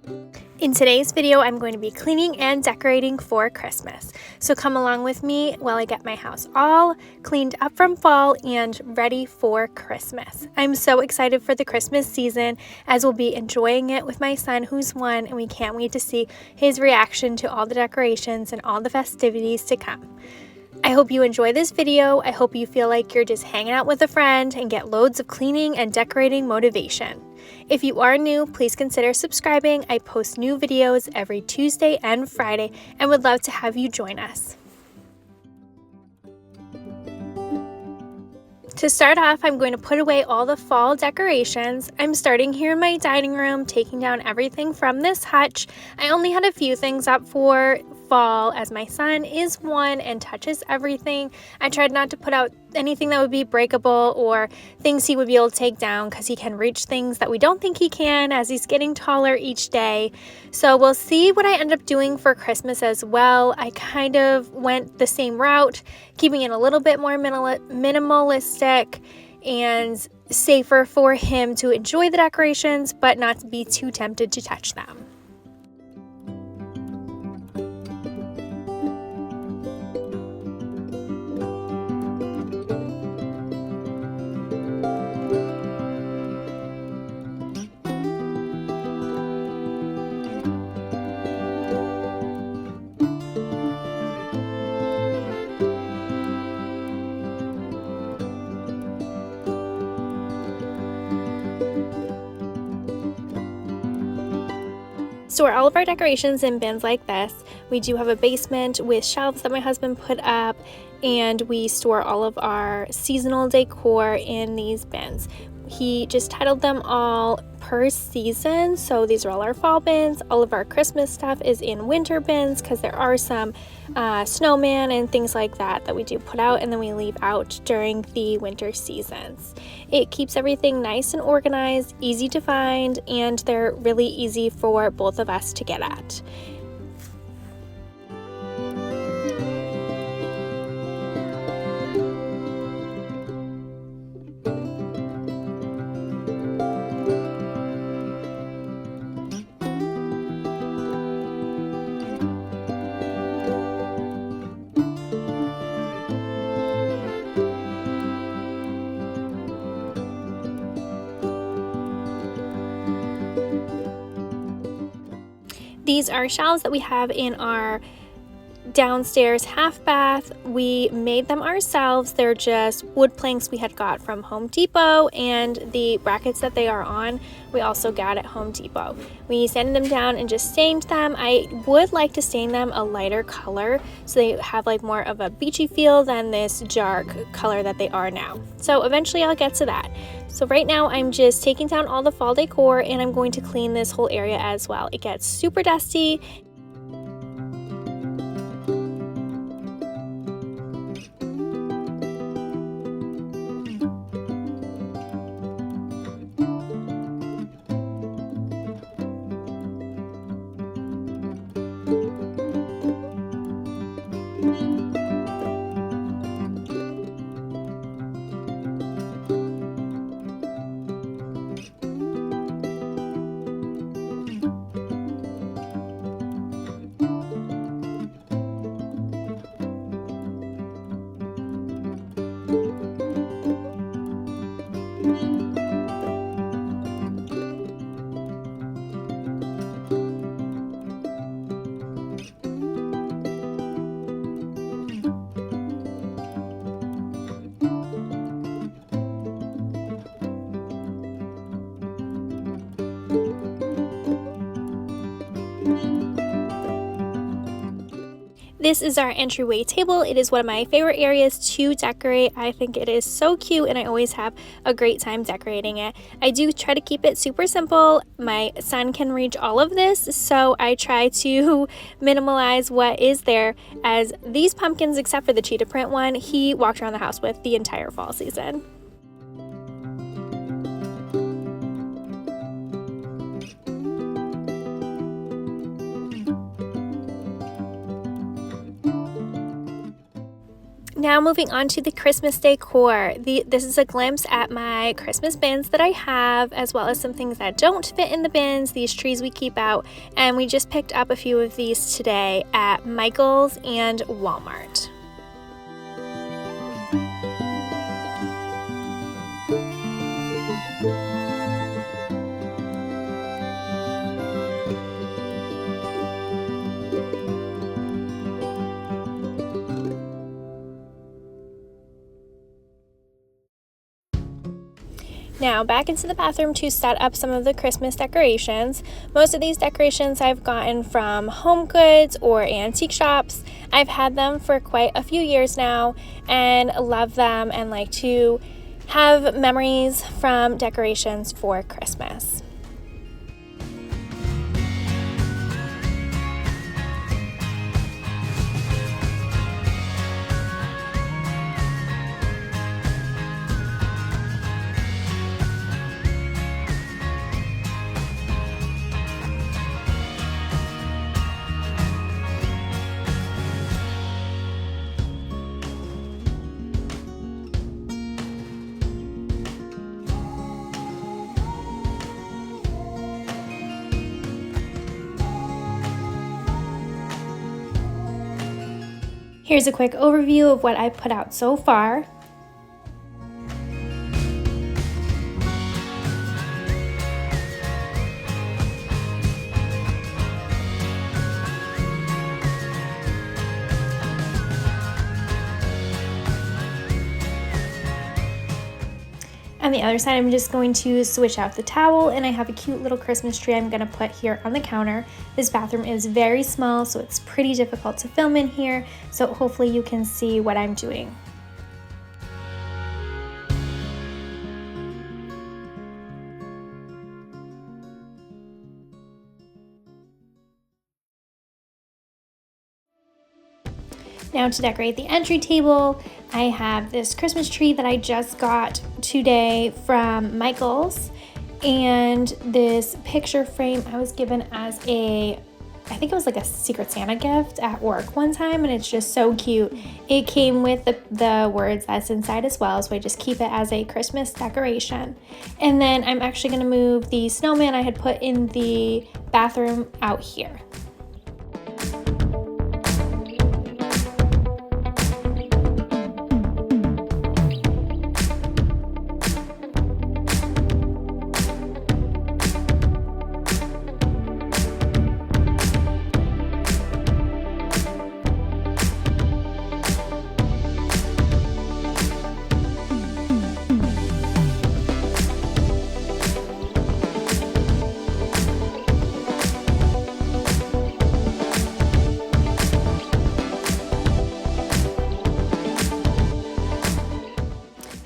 In today's video, I'm going to be cleaning and decorating for Christmas. So come along with me while I get my house all cleaned up from fall and ready for Christmas. I'm so excited for the Christmas season as we'll be enjoying it with my son who's 1, and we can't wait to see his reaction to all the decorations and all the festivities to come. I hope you enjoy this video. I hope you feel like you're just hanging out with a friend and get loads of cleaning and decorating motivation. If you are new, please consider subscribing. I post new videos every Tuesday and Friday and would love to have you join us. To start off, I'm going to put away all the fall decorations. I'm starting here in my dining room, taking down everything from this hutch. I only had a few things up for fall as my son is 1 and touches everything. I tried not to put out anything that would be breakable or things he would be able to take down because he can reach things that we don't think he can as he's getting taller each day. So we'll see what I end up doing for Christmas as well. I kind of went the same route, keeping it a little bit more minimalistic and safer for him to enjoy the decorations, but not to be too tempted to touch them. Store all of our decorations in bins like this. We do have a basement with shelves that my husband put up, and we store all of our seasonal decor in these bins. He just titled them all per season, so these are all our fall bins. All of our Christmas stuff is in winter bins because there are some snowman and things like that we do put out and then we leave out during the winter seasons. It keeps everything nice and organized, easy to find, and they're really easy for both of us to get at. These are shelves that we have in our downstairs half bath. We made them ourselves. They're just wood planks we had got from Home Depot, and the brackets that they are on we also got at Home Depot. We sanded them down and just stained them. I would like to stain them a lighter color so they have like more of a beachy feel than this dark color that they are now. So eventually I'll get to that. So right now I'm just taking down all the fall decor and I'm going to clean this whole area as well. It gets super dusty. This is our entryway table. It is one of my favorite areas to decorate. I think it is so cute and I always have a great time decorating it. I do try to keep it super simple. My son can reach all of this, so I try to minimalize what is there, as these pumpkins, except for the cheetah print one, he walked around the house with the entire fall season. Now moving on to the Christmas decor. This is a glimpse at my Christmas bins that I have, as well as some things that don't fit in the bins, these trees we keep out, and we just picked up a few of these today at Michael's and Walmart. Now back into the bathroom to set up some of the Christmas decorations. Most of these decorations I've gotten from Home Goods or antique shops. I've had them for quite a few years now and love them and like to have memories from decorations for Christmas. Here's a quick overview of what I've put out so far. On the other side, I'm just going to switch out the towel, and I have a cute little Christmas tree I'm going to put here on the counter. This bathroom is very small, so it's pretty difficult to film in here, so hopefully you can see what I'm doing. Now to decorate the entry table, I have this Christmas tree that I just got today from Michael's, and this picture frame I was given as I think it was like a Secret Santa gift at work one time, and it's just so cute. It came with the words that's inside as well, so I just keep it as a Christmas decoration. And then I'm actually going to move the snowman I had put in the bathroom out here.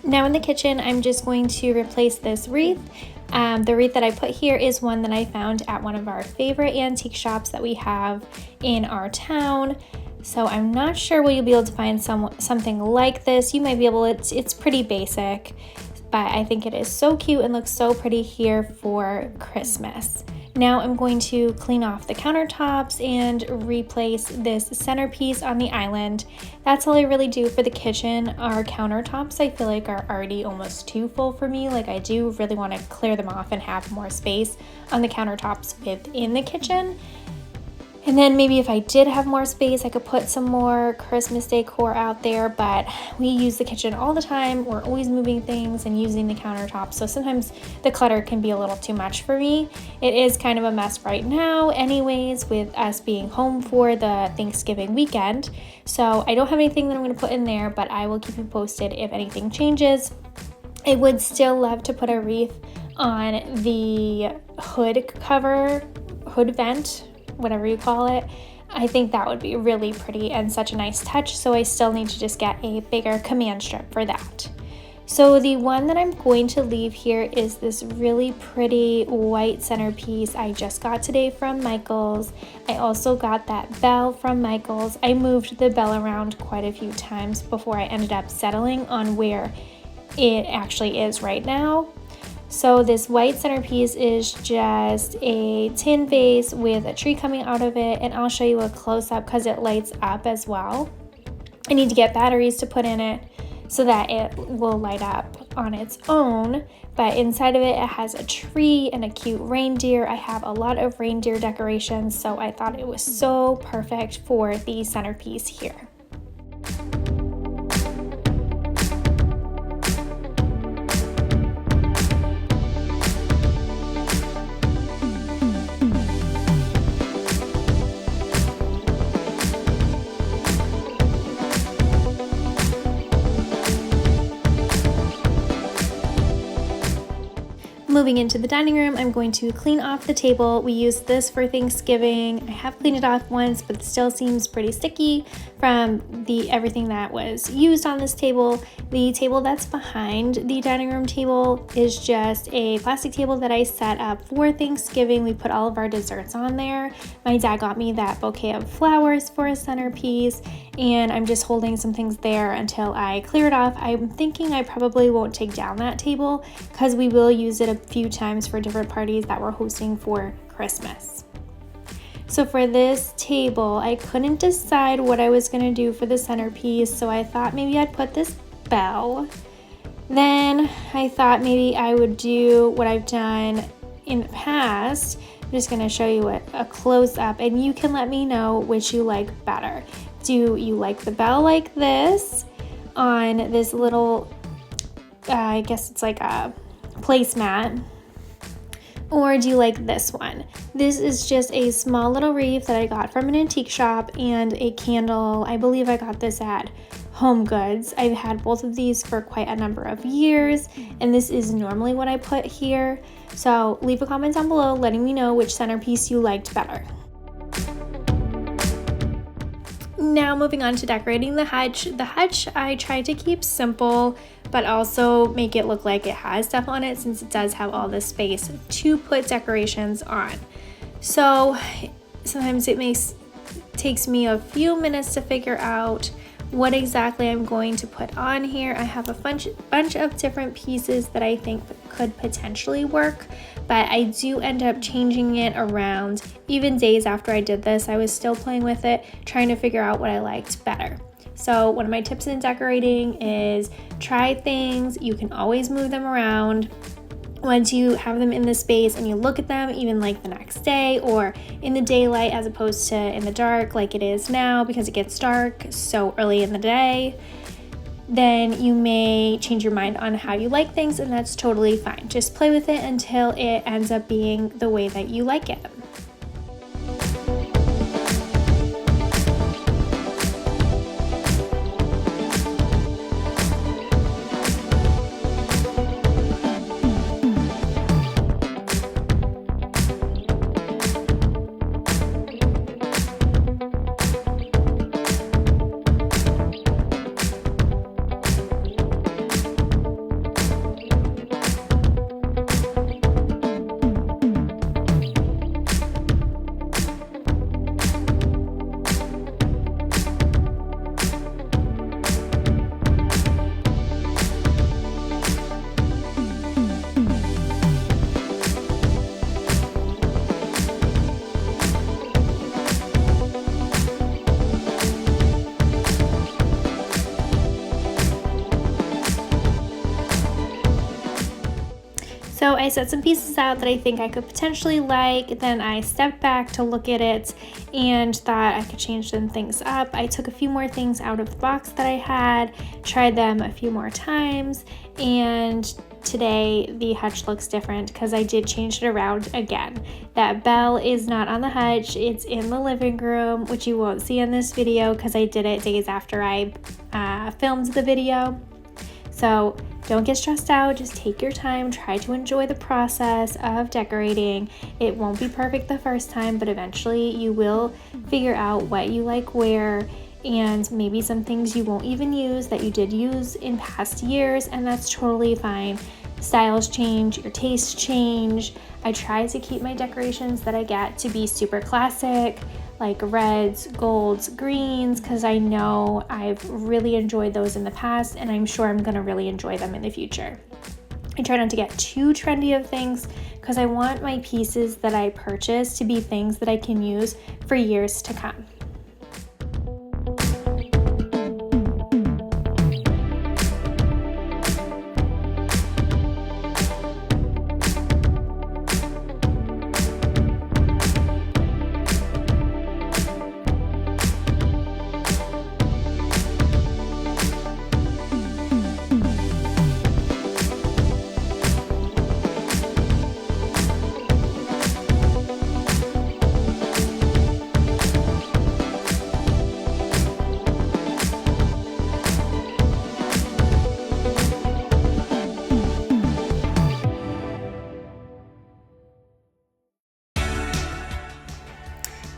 Now in the kitchen, I'm just going to replace this wreath. The wreath that I put here is one that I found at one of our favorite antique shops that we have in our town. So I'm not sure will you be able to find something like this. You might be able, it's pretty basic, but I think it is so cute and looks so pretty here for Christmas. Now I'm going to clean off the countertops and replace this centerpiece on the island. That's all I really do for the kitchen. Our countertops I feel like are already almost too full for me. Like I do really want to clear them off and have more space on the countertops within the kitchen. And then maybe if I did have more space, I could put some more Christmas decor out there, but we use the kitchen all the time. We're always moving things and using the countertops, so sometimes the clutter can be a little too much for me. It is kind of a mess right now anyways, with us being home for the Thanksgiving weekend. So I don't have anything that I'm going to put in there, but I will keep you posted if anything changes. I would still love to put a wreath on the hood cover, hood vent, whatever you call it. I think that would be really pretty and such a nice touch, so I still need to just get a bigger command strip for that. So the one that I'm going to leave here is this really pretty white centerpiece I just got today from Michael's. I also got that bell from Michael's. I moved the bell around quite a few times before I ended up settling on where it actually is right now. So this white centerpiece is just a tin vase with a tree coming out of it, and I'll show you a close-up because it lights up as well. I need to get batteries to put in it so that it will light up on its own. But inside of it, it has a tree and a cute reindeer. I have a lot of reindeer decorations, so I thought it was so perfect for the centerpiece here. Moving into the dining room, I'm going to clean off the table. We used this for Thanksgiving. I have cleaned it off once, but it still seems pretty sticky from everything that was used on this table. The table that's behind the dining room table is just a plastic table that I set up for Thanksgiving. We put all of our desserts on there. My dad got me that bouquet of flowers for a centerpiece, and I'm just holding some things there until I clear it off. I'm thinking I probably won't take down that table because we will use it a few times for different parties that we're hosting for Christmas. So for this table, I couldn't decide what I was going to do for the centerpiece, so I thought maybe I'd put this bell. Then I thought maybe I would do what I've done in the past. I'm just going to show you a close-up, and you can let me know which you like better. Do you like the bell like this on this little, I guess it's like a placemat, or do you like this one? This is just a small little wreath that I got from an antique shop, and a candle. I believe I got this at Home Goods. I've had both of these for quite a number of years, and this is normally what I put here. So leave a comment down below letting me know which centerpiece you liked better. Now moving on to decorating the hutch. The hutch I tried to keep simple, but also make it look like it has stuff on it, since it does have all this space to put decorations on. So sometimes it takes me a few minutes to figure out what exactly I'm going to put on here. I have a bunch of different pieces that I think could potentially work, but I do end up changing it around. Even days after I did this, I was still playing with it, trying to figure out what I liked better. So one of my tips in decorating is try things. You can always move them around. Once you have them in the space and you look at them, even like the next day or in the daylight as opposed to in the dark like it is now, because it gets dark so early in the day, then you may change your mind on how you like things, and that's totally fine. Just play with it until it ends up being the way that you like it. So I set some pieces out that I think I could potentially like, then I stepped back to look at it and thought I could change some things up. I took a few more things out of the box that I had, tried them a few more times, and today the hutch looks different because I did change it around again. That bell is not on the hutch, it's in the living room, which you won't see in this video because I did it days after I filmed the video. So don't get stressed out, just take your time, try to enjoy the process of decorating. It won't be perfect the first time, but eventually you will figure out what you like where, and maybe some things you won't even use that you did use in past years, and that's totally fine. Styles change, your tastes change. I try to keep my decorations that I get to be super classic, like reds, golds, greens, because I know I've really enjoyed those in the past, and I'm sure I'm gonna really enjoy them in the future. I try not to get too trendy of things because I want my pieces that I purchase to be things that I can use for years to come.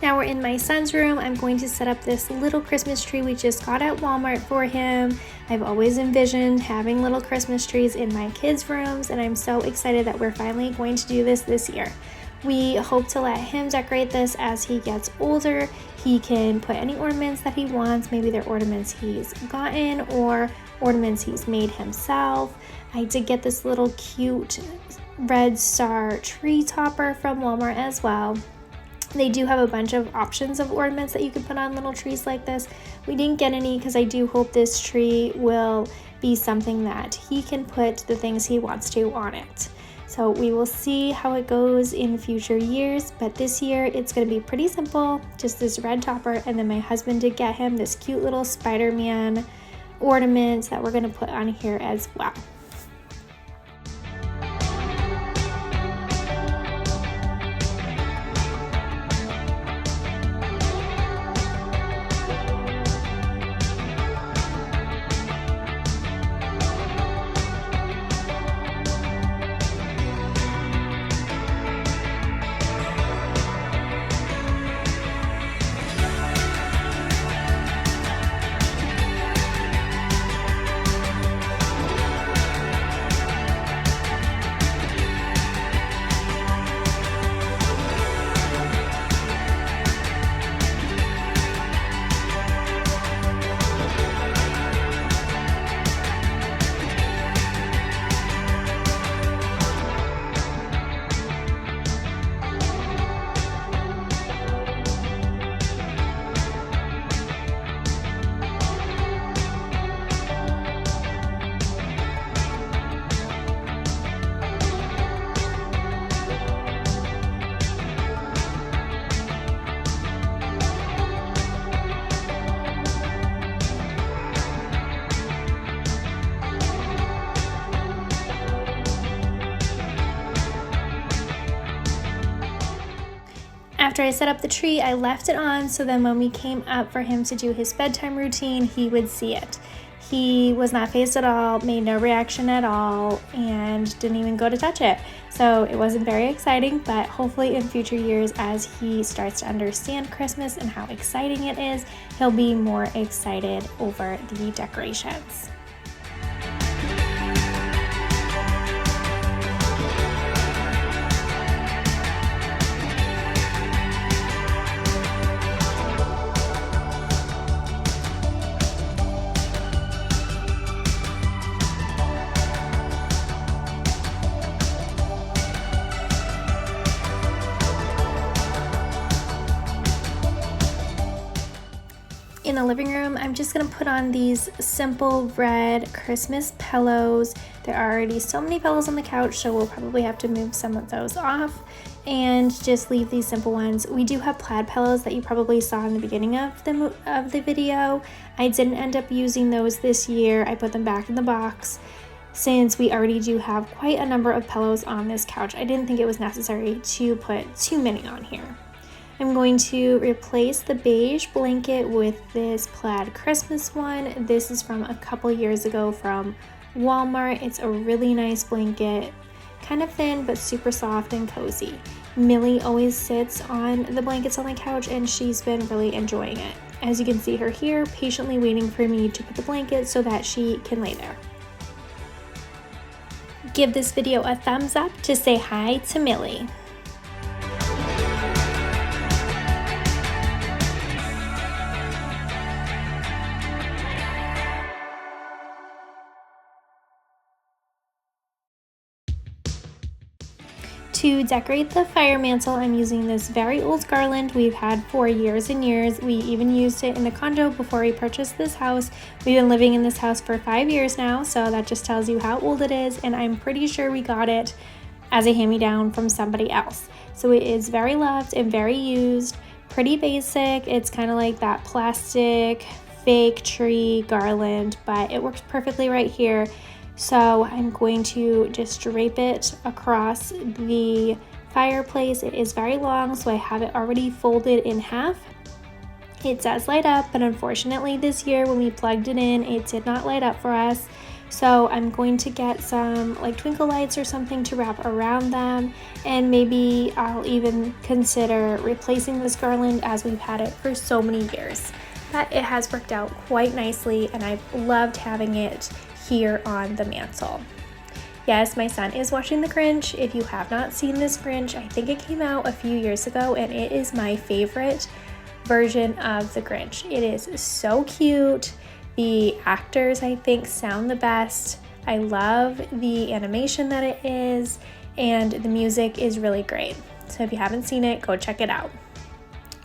Now we're in my son's room. I'm going to set up this little Christmas tree we just got at Walmart for him. I've always envisioned having little Christmas trees in my kids' rooms, and I'm so excited that we're finally going to do this year. We hope to let him decorate this as he gets older. He can put any ornaments that he wants. Maybe they're ornaments he's gotten or ornaments he's made himself. I did get this little cute red star tree topper from Walmart as well. They do have a bunch of options of ornaments that you can put on little trees like this. We didn't get any because I do hope this tree will be something that he can put the things he wants to on it. So we will see how it goes in future years, but this year it's going to be pretty simple, just this red topper, and then my husband did get him this cute little Spider-Man ornament that we're going to put on here as well. After I set up the tree, I left it on so then when we came up for him to do his bedtime routine, he would see it. He was not fazed at all, made no reaction at all, and didn't even go to touch it. So it wasn't very exciting, but hopefully in future years, as he starts to understand Christmas and how exciting it is, he'll be more excited over the decorations. In the living room, I'm just going to put on these simple red Christmas pillows. There are already so many pillows on the couch, so we'll probably have to move some of those off and just leave these simple ones. We do have plaid pillows that you probably saw in the beginning of the video. I didn't end up using those this year. I put them back in the box since we already do have quite a number of pillows on this couch. I didn't think it was necessary to put too many on here. I'm going to replace the beige blanket with this plaid Christmas one. This is from a couple years ago from Walmart. It's a really nice blanket, kind of thin but super soft and cozy. Millie always sits on the blankets on the couch and she's been really enjoying it. As you can see her here, patiently waiting for me to put the blanket so that she can lay there. Give this video a thumbs up to say hi to Millie. To decorate the fire mantle, I'm using this very old garland we've had for years and years. We even used it in the condo before we purchased this house. We've been living in this house for 5 years now, so that just tells you how old it is, and I'm pretty sure we got it as a hand-me-down from somebody else. So it is very loved and very used, pretty basic. It's kind of like that plastic fake tree garland, but it works perfectly right here. So I'm going to just drape it across the fireplace. It is very long, so I have it already folded in half. It does light up, but unfortunately this year when we plugged it in, it did not light up for us. So I'm going to get some like twinkle lights or something to wrap around them, and maybe I'll even consider replacing this garland as we've had it for so many years. But it has worked out quite nicely and I've loved having it here on the mantle. Yes, my son is watching The Grinch. If you have not seen this Grinch, I think it came out a few years ago and it is my favorite version of The Grinch. It is so cute. The actors, I think, sound the best. I love the animation that it is, and the music is really great. So if you haven't seen it, go check it out.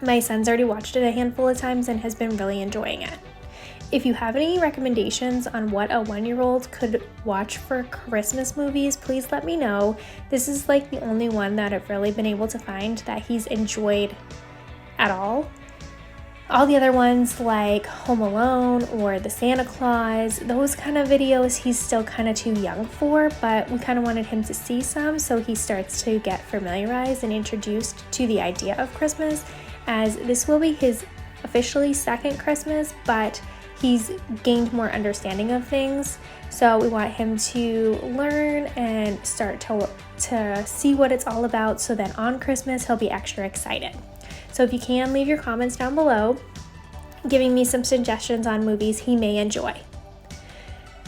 My son's already watched it a handful of times and has been really enjoying it. If you have any recommendations on what a 1-year-old could watch for Christmas movies, please let me know. This is like the only one that I've really been able to find that he's enjoyed at all. All the other ones like Home Alone or The Santa Claus, those kind of videos he's still kind of too young for, but we kind of wanted him to see some so he starts to get familiarized and introduced to the idea of Christmas, as this will be his officially second Christmas, but he's gained more understanding of things. So we want him to learn and start to see what it's all about, so that on Christmas he'll be extra excited. So if you can, leave your comments down below, giving me some suggestions on movies he may enjoy.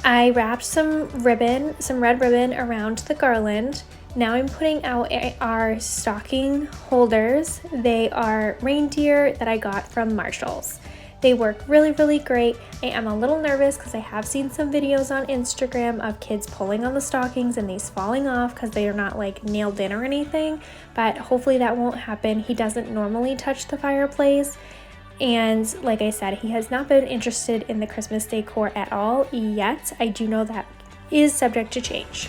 I wrapped some red ribbon around the garland. Now I'm putting out our stocking holders. They are reindeer that I got from Marshall's. They work really, really great. I am a little nervous because I have seen some videos on Instagram of kids pulling on the stockings and these falling off because they are not like nailed in or anything, but hopefully that won't happen. He doesn't normally touch the fireplace, and like I said, he has not been interested in the Christmas decor at all yet. I do know that is subject to change.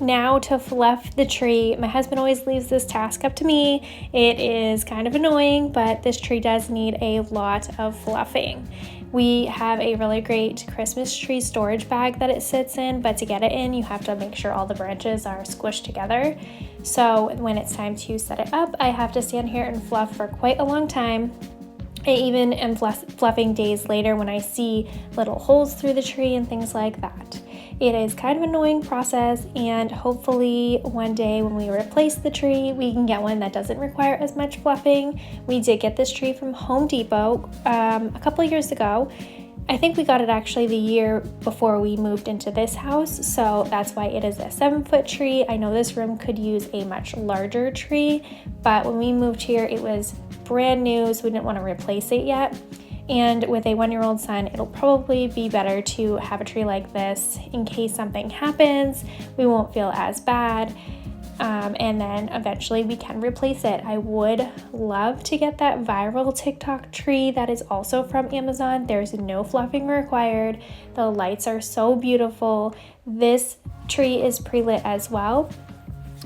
Now to fluff the tree. My husband always leaves this task up to me. It is kind of annoying, but this tree does need a lot of fluffing. We have a really great Christmas tree storage bag that it sits in, but to get it in, you have to make sure all the branches are squished together. So when it's time to set it up, I have to stand here and fluff for quite a long time. I even am fluffing days later when I see little holes through the tree and things like that. It is kind of an annoying process, and hopefully one day when we replace the tree, we can get one that doesn't require as much fluffing. We did get this tree from Home Depot a couple of years ago. I think we got it actually the year before we moved into this house, so that's why it is a 7-foot tree. I know this room could use a much larger tree, but when we moved here, it was brand new, so we didn't want to replace it yet. And with a 1-year-old son, it'll probably be better to have a tree like this in case something happens. We won't feel as bad. And then eventually we can replace it. I would love to get that viral TikTok tree that is also from Amazon. There's no fluffing required. The lights are so beautiful. This tree is pre-lit as well.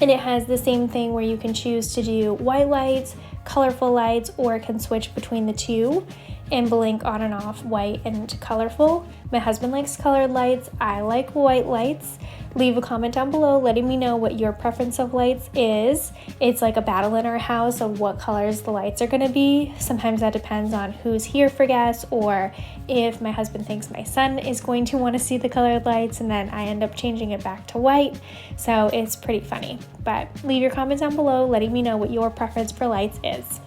And it has the same thing where you can choose to do white lights, colorful lights, or can switch between the two and blink on and off white and colorful. My husband likes colored lights. I like white lights. Leave a comment down below letting me know what your preference of lights is. It's like a battle in our house of what colors the lights are gonna be. Sometimes that depends on who's here for guests, or if my husband thinks my son is going to want to see the colored lights, and then I end up changing it back to white. So it's pretty funny. But leave your comments down below letting me know what your preference for lights is.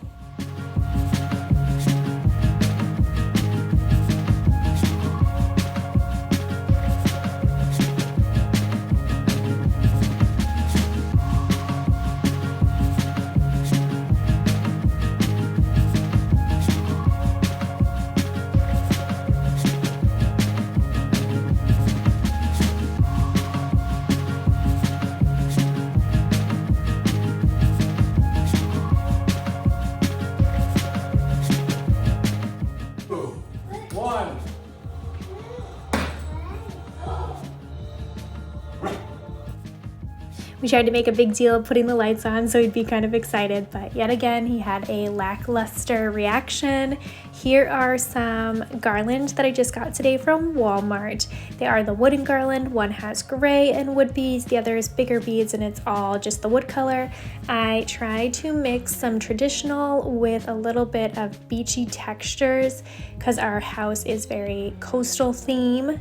We tried to make a big deal of putting the lights on so he'd be kind of excited, but yet again, he had a lackluster reaction. Here are some garland that I just got today from Walmart. They are the wooden garland. One has gray and wood beads, the other is bigger beads, and it's all just the wood color. I tried to mix some traditional with a little bit of beachy textures because our house is very coastal theme.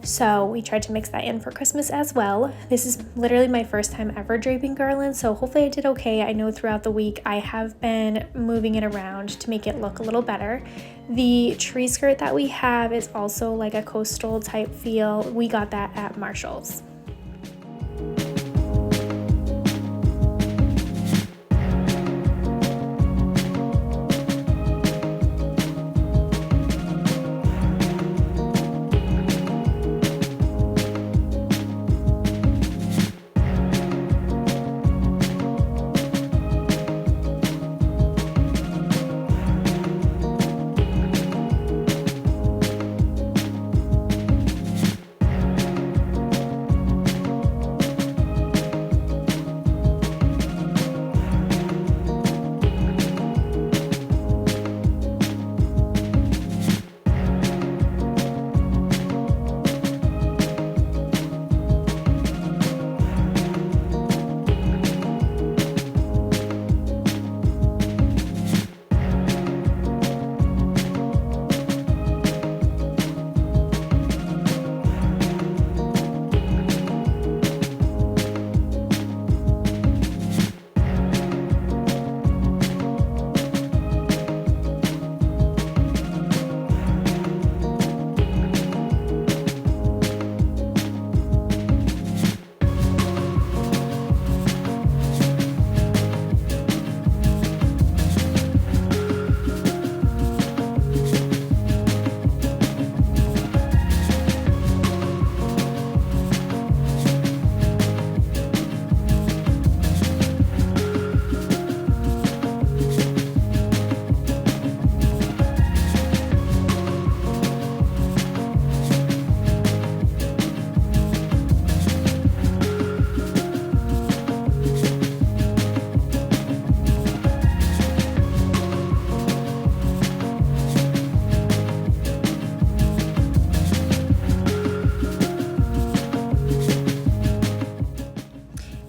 So we tried to mix that in for Christmas as well. This is literally my first time ever draping garland, so hopefully I did okay. I know throughout the week I have been moving it around to make it look a little better. The tree skirt that we have is also like a coastal type feel. We got that at Marshall's.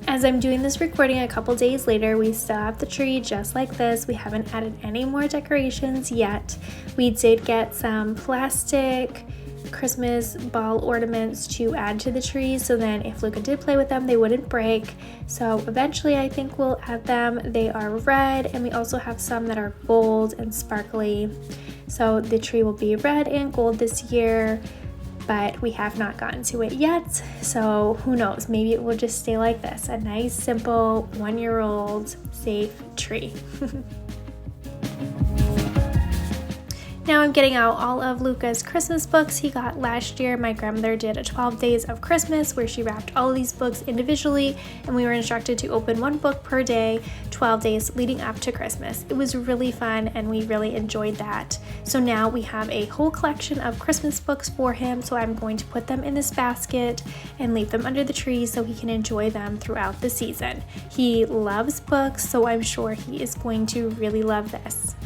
As I'm doing this recording a couple days later, we still have the tree just like this. We haven't added any more decorations yet. We did get some plastic Christmas ball ornaments to add to the tree, so then if Luca did play with them, they wouldn't break. So eventually I think we'll add them. They are red, and we also have some that are gold and sparkly. So the tree will be red and gold this year, but we have not gotten to it yet, so who knows, maybe it will just stay like this, a nice simple 1-year-old safe tree. Now I'm getting out all of Luca's Christmas books he got last year. My grandmother did a 12 days of Christmas where she wrapped all of these books individually, and we were instructed to open one book per day, 12 days leading up to Christmas. It was really fun and we really enjoyed that. So now we have a whole collection of Christmas books for him, so I'm going to put them in this basket and leave them under the tree so he can enjoy them throughout the season. He loves books, so I'm sure he is going to really love this.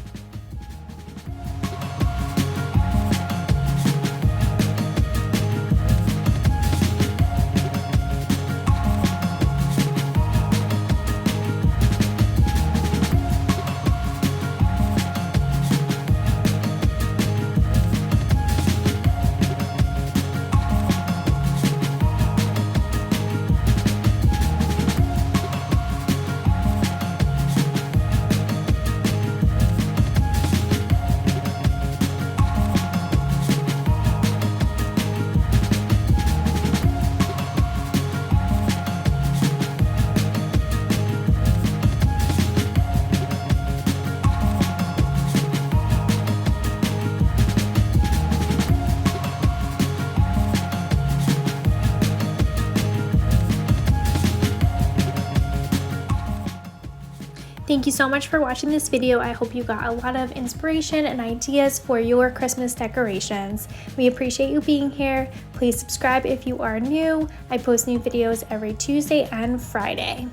Thank you so much for watching this video. I hope you got a lot of inspiration and ideas for your Christmas decorations. We appreciate you being here. Please subscribe if you are new. I post new videos every Tuesday and Friday.